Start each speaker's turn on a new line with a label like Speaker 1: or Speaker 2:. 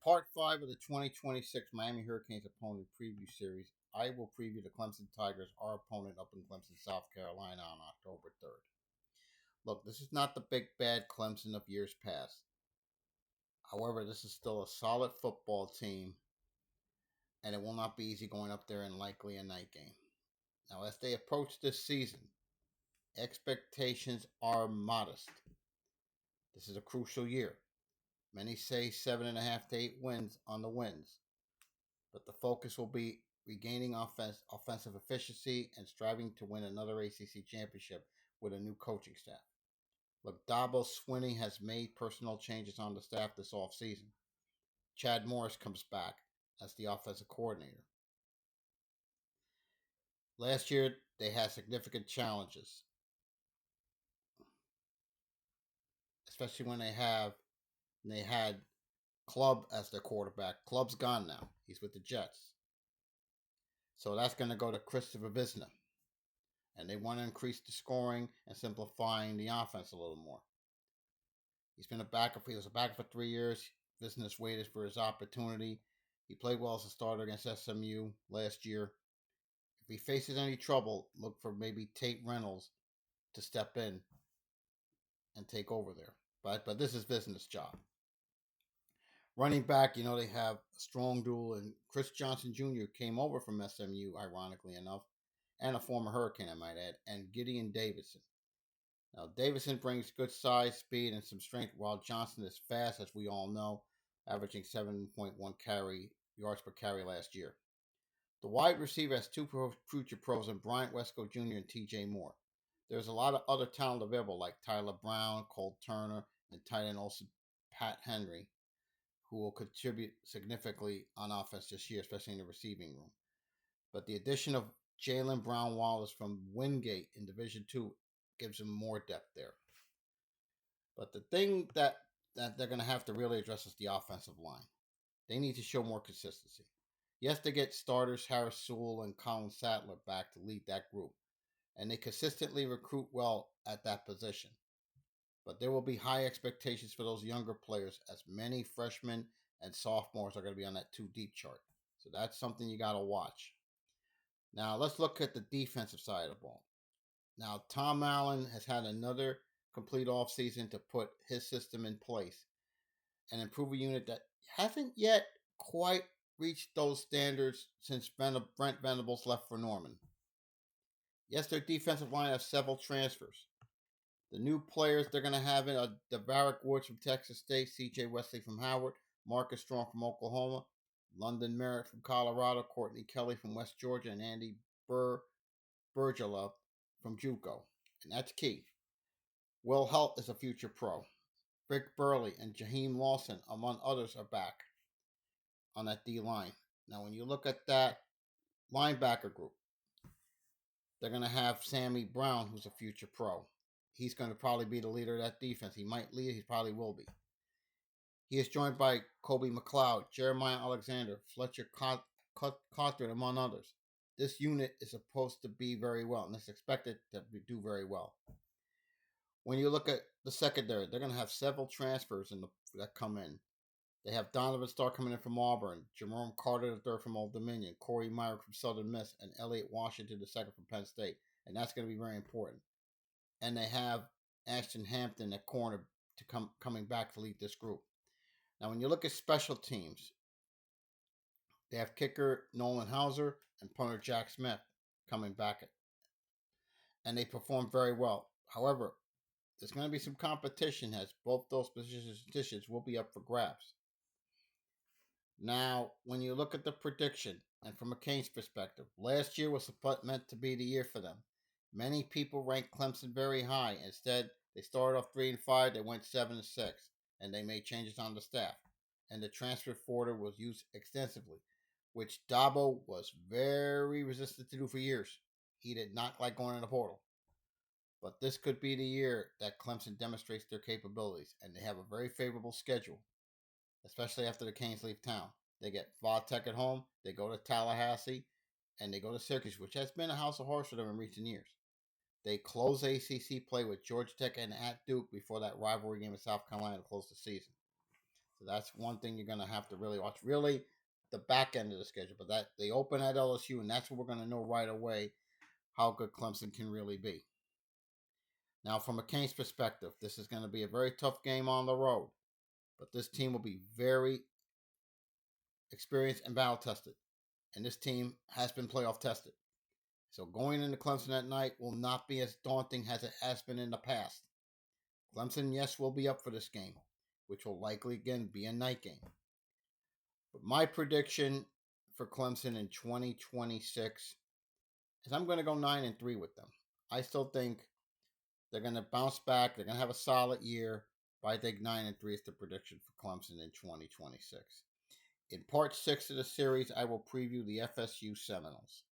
Speaker 1: part 5 of the 2026 Miami Hurricanes opponent preview series, I will preview the Clemson Tigers, our opponent up in Clemson, South Carolina on October 3rd. Look, this is not the big bad Clemson of years past. However, this is still a solid football team, and it will not be easy going up there in likely a night game. Now, as they approach this season, expectations are modest. This is a crucial year. Many say 7.5 to 8 wins on the wins, but the focus will be regaining offensive efficiency and striving to win another ACC championship with a new coaching staff. Look, Dabo Swinney has made personnel changes on the staff this offseason. Chad Morris comes back as the offensive coordinator. Last year, they had significant challenges, especially when they had Clubb as their quarterback. Clubb's gone now. He's with the Jets. So that's going to go to Christopher Visna. And they want to increase the scoring and simplifying the offense a little more. He was a backup for 3 years. Visna's waited for his opportunity. He played well as a starter against SMU last year. If he faces any trouble, look for maybe Tate Reynolds to step in and take over there. But this is Visna's job. Running back, they have a strong duel, and Chris Johnson Jr. came over from SMU, ironically enough, and a former Hurricane, I might add, and Gideon Davidson. Now, Davidson brings good size, speed, and some strength, while Johnson is fast, as we all know, averaging 7.1 yards per carry last year. The wide receiver has two future pros in Bryant Wesco Jr. and TJ Moore. There's a lot of other talent available, like Tyler Brown, Cole Turner, and tight end also Pat Henry, who will contribute significantly on offense this year, especially in the receiving room. But the addition of Jalen Brown Wallace from Wingate in Division II gives him more depth there. But the thing that they're going to have to really address is the offensive line. They need to show more consistency. Yes, they get starters Harris Sewell and Colin Sattler back to lead that group, and they consistently recruit well at that position. But there will be high expectations for those younger players, as many freshmen and sophomores are going to be on that too deep chart. So that's something you got to watch. Now, let's look at the defensive side of the ball. Now, Tom Allen has had another complete offseason to put his system in place and improve a unit that hasn't yet quite reached those standards since Brent Venables left for Norman. Yes, their defensive line has several transfers. The new players they're going to have in are Devarick Woods from Texas State, C.J. Wesley from Howard, Marcus Strong from Oklahoma, London Merritt from Colorado, Courtney Kelly from West Georgia, and Andy Bergela from JUCO. And that's key. Will Helt is a future pro. Rick Burley and Jaheim Lawson, among others, are back on that D-line. Now, when you look at that linebacker group, they're going to have Sammy Brown, who's a future pro. He's going to probably be the leader of that defense. He might lead. He probably will be. He is joined by Kobe McLeod, Jeremiah Alexander, Fletcher Cawthorn, among others. This unit is supposed to be very well, and it's expected to do very well. When you look at the secondary, they're going to have several transfers that come in. They have Donovan Starr coming in from Auburn, Jerome Carter III from Old Dominion, Corey Meyer from Southern Miss, and Elliott Washington II from Penn State. And that's going to be very important. And they have Ashton Hampton at corner coming back to lead this group. Now, when you look at special teams, they have kicker Nolan Hauser and punter Jack Smith coming back. And they perform very well. However, there's going to be some competition as both those positions will be up for grabs. Now, when you look at the prediction, and from a CANES perspective, last year was meant to be the year for them. Many people ranked Clemson very high. Instead, they started off 3-5, they went 7-6, and they made changes on the staff. And the transfer portal was used extensively, which Dabo was very resistant to do for years. He did not like going in the portal. But this could be the year that Clemson demonstrates their capabilities, and they have a very favorable schedule, especially after the Canes leave town. They get Vautech at home, they go to Tallahassee, and they go to Syracuse, which has been a house of horrors for them in recent years. They close ACC play with Georgia Tech and at Duke before that rivalry game in South Carolina to close the season. So that's one thing you're going to have to really watch. Really, the back end of the schedule. But that they open at LSU, and that's what we're going to know right away how good Clemson can really be. Now, from a Canes perspective, this is going to be a very tough game on the road. But this team will be very experienced and battle tested. And this team has been playoff tested. So going into Clemson at night will not be as daunting as it has been in the past. Clemson, yes, will be up for this game, which will likely again be a night game. But my prediction for Clemson in 2026 is I'm going to go 9-3 with them. I still think they're going to bounce back. They're going to have a solid year. But I think 9-3 is the prediction for Clemson in 2026. In part 6 of the series, I will preview the FSU Seminoles.